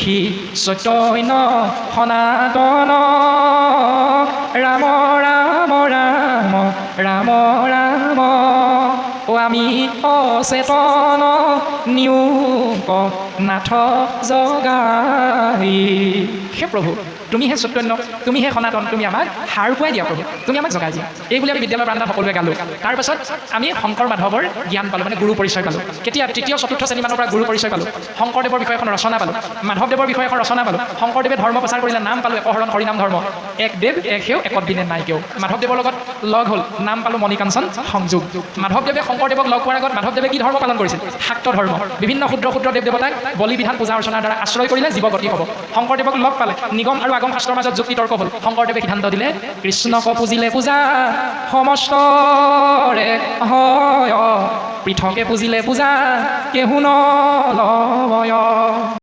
পুথি চৈতন্য সনাতন ৰাম ৰাম ৰাম ৰাম ৰাম ও আমি অচেতন নিয়োগ নাথ জগাই হে প্ৰভু তুমিহে চৈতন্য তুমিহে সনাতন তুমি আমাক সাৰ পুৱাই দিয়া প্ৰভু তুমি আমাক জগাই দিয়া এই বুলি আমি বিদ্যালয়ৰ প্ৰান্তাত সকলোৱে গালোঁ তাৰপাছত আমি শংকৰ মাধৱৰ জ্ঞান পালোঁ মানে গুৰু পৰিচয় পালোঁ কেতিয়া তৃতীয় চতুৰ্থ শ্ৰেণীমানৰ পৰা গুৰু পৰিচয় পালোঁ শংকৰদেৱৰ বিষয়ে এখন ৰচনা পালোঁ মাধৱদেৱৰ বিষয়ে এখন ৰচনা পালোঁ শংকৰদেৱে ধৰ্ম প্ৰচাৰ কৰিলে নাম পালোঁ একশৰণ হৰিনাম ধৰ্ম এক দেৱ এক সেও একত দিনে নাইকেও মাধৱদেৱৰ লগত লগ হ'ল নাম পালোঁ মণিকাঞ্চন সংযোগ মাধৱদেৱে শংকৰদেৱক লগ পোৱাৰ আগত মাধৱদেৱে কি ধৰ্ম পালন কৰিছিল শাক্ত ধৰ্ম বিভিন্ন ক্ষুদ্ৰ ক্ষুদ্ৰ দেৱ দেৱতাক বলি বিধান পূজা অৰ্চনাৰ দ্বাৰা আশ্ৰয় কৰিলে জীৱগতি হ'ব শংকৰদেৱক লগ পালে নিগম আৰু আগম শাস্ত্ৰৰ মাজত যুক্তি তৰ্ক হ'ল শংকৰদেৱে সিদ্ধান্ত দিলে কৃষ্ণক পুজিলে পূজা সমস্তৰে হয় পৃথকে পুজিলে পূজা কেহু নলয়